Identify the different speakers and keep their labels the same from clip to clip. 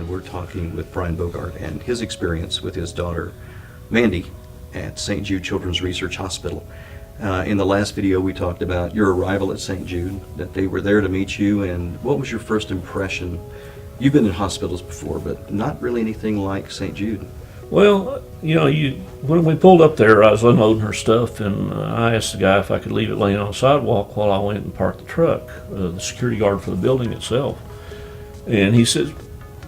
Speaker 1: and we're talking with Brian Bogart and his experience with his daughter, Mandy, at St. Jude Children's Research Hospital. In the last video, we talked about your arrival at St. Jude, that they were there to meet you, and what was your first impression? You've been in hospitals before, but not really anything like St. Jude.
Speaker 2: Well, when we pulled up there, I was unloading her stuff, and I asked the guy if I could leave it laying on the sidewalk while I went and parked the truck, the security guard for the building itself. And he said,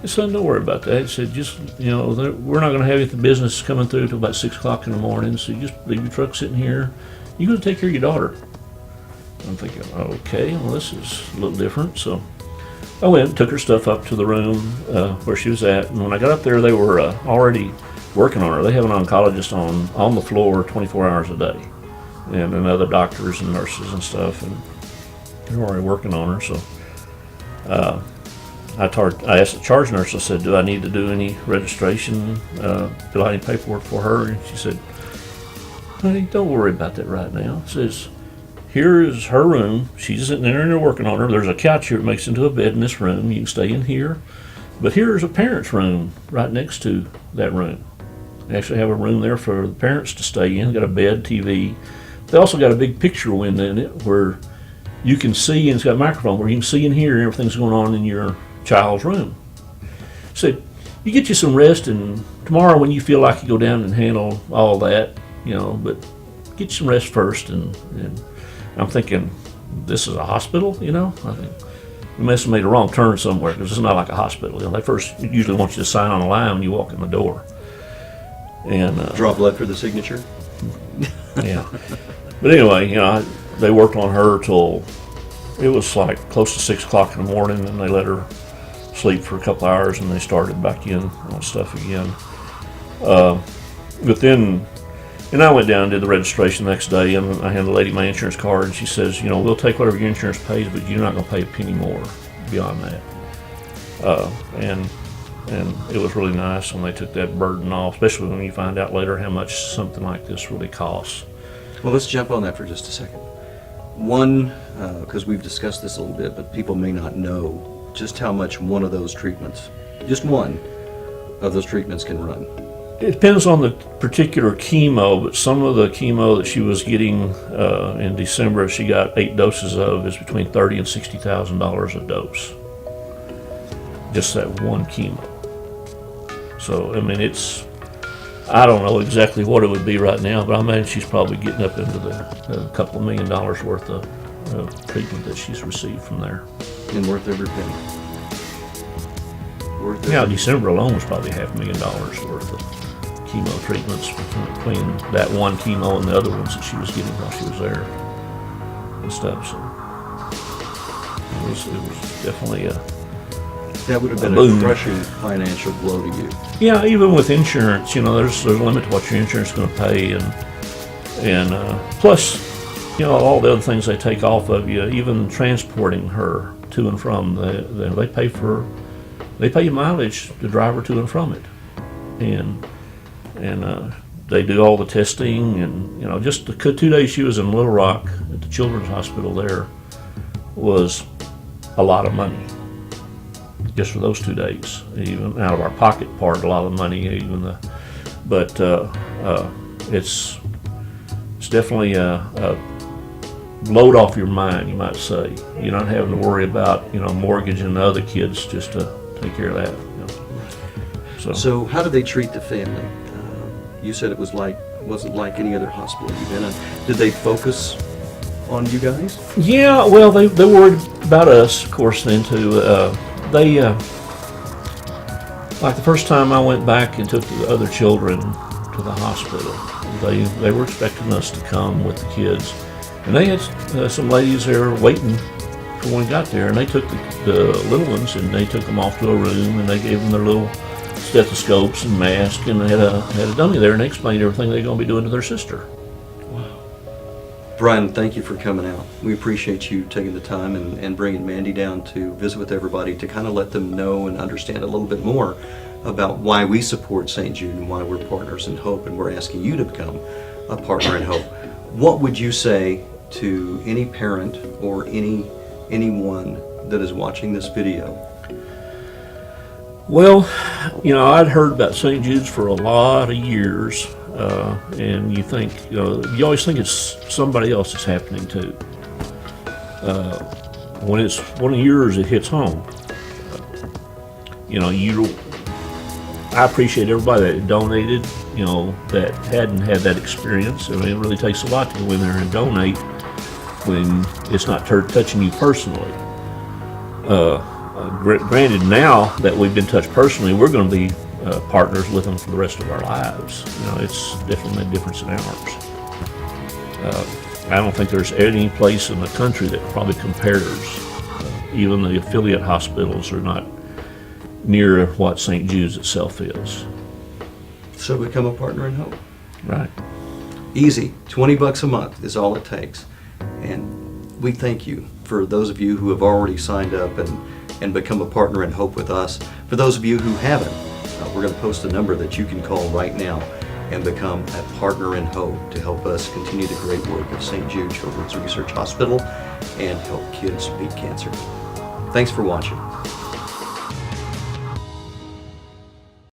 Speaker 2: "Son, don't worry about that." He said, "Just, we're not going to have any business coming through till about 6 o'clock in the morning, so you just leave your truck sitting here. You're going to take care of your daughter." I'm thinking, okay, well, this is a little different. So I went and took her stuff up to the room where she was at, and when I got up there, they were already working on her. They have an oncologist on the floor 24 hours a day, and other doctors and nurses and stuff, and they were already working on her. So I asked the charge nurse, I said, "Do I need to do any registration, fill out any paperwork for her?" And she said, "Honey, don't worry about that right now." It says, "Here is her room. She's sitting there and they're working on her. There's a couch here that makes into a bed in this room. You can stay in here. But here's a parent's room right next to that room. They actually have a room there for the parents to stay in. Got a bed, TV. They also got a big picture window in it where you can see, and it's got a microphone where you can see and hear everything's going on in your child's room." So you get you some rest, and tomorrow when you feel like you go down and handle all that, but get you some rest first. And I'm thinking, this is a hospital, I think we must have made a wrong turn somewhere, because it's not like a hospital. They first usually want you to sign on a line when you walk in the door. And
Speaker 1: draw blood for the signature.
Speaker 2: Yeah. But anyway, they worked on her till it was like close to 6 o'clock in the morning, and they let her sleep for a couple hours, and they started back in on stuff again. But then, and I went down and did the registration the next day, and I handed the lady my insurance card, and she says, "We'll take whatever your insurance pays, but you're not going to pay a penny more beyond that." And it was really nice when they took that burden off, especially when you find out later how much something like this really costs.
Speaker 1: Well, let's jump on that for just a second. One, because we've discussed this a little bit, but people may not know just how much one of those treatments, just one of those treatments, can run.
Speaker 2: It depends on the particular chemo, but some of the chemo that she was getting in December, she got 8 doses of, is between $30,000 and $60,000 a dose. Just that one chemo. So, I don't know exactly what it would be right now, but I imagine she's probably getting up into the couple of $1 million worth of treatment that she's received from there.
Speaker 1: And worth every penny.
Speaker 2: December alone was probably $500,000 worth of chemo treatments between that one chemo and the other ones that she was getting while she was there and stuff. So it was definitely
Speaker 1: that would have been a crushing financial blow to you.
Speaker 2: Yeah, even with insurance, there's a limit to what your insurance is going to pay, and plus, all the other things they take off of you, even transporting her to and from. They pay you mileage to drive her to and from it, and they do all the testing, and just the 2 days she was in Little Rock at the Children's Hospital there was a lot of money. Just for those 2 days, even out of our pocket part, a lot of money. But it's definitely a load off your mind, you might say. You're not having to worry about mortgage and the other kids just to take care of that.
Speaker 1: So how did they treat the family? You said it wasn't like any other hospital you've been in. Did they focus on you guys?
Speaker 2: Yeah, well, they worried about us, of course, then too. They, like the first time I went back and took the other children to the hospital, they were expecting us to come with the kids. And they had some ladies there waiting for when we got there, and they took the little ones and they took them off to a room, and they gave them their little stethoscopes and masks, and they had a dummy there, and they explained everything they're going to be doing to their sister.
Speaker 1: Brian, thank you for coming out. We appreciate you taking the time and bringing Mandy down to visit with everybody, to kind of let them know and understand a little bit more about why we support St. Jude and why we're partners in hope, and we're asking you to become a partner in hope. What would you say to any parent or anyone that is watching this video
Speaker 2: Well, I'd heard about St. Jude's for a lot of years, and you always think it's somebody else that's happening to. When it's one of yours, it hits home. I appreciate everybody that donated, that hadn't had that experience. I mean, it really takes a lot to go in there and donate when it's not touching you personally. Granted, now that we've been touched personally, we're going to be partners with them for the rest of our lives. It's definitely made a difference in ours. I don't think there's any place in the country that probably compares. Even the affiliate hospitals are not near what St. Jude's itself is.
Speaker 1: So become a partner in hope.
Speaker 2: Right.
Speaker 1: Easy, $20 a month is all it takes. And we thank you for those of you who have already signed up and become a partner in hope with us. For those of you who haven't, we're going to post a number that you can call right now and become a partner in hope to help us continue the great work of St. Jude Children's Research Hospital and help kids beat cancer. Thanks for watching.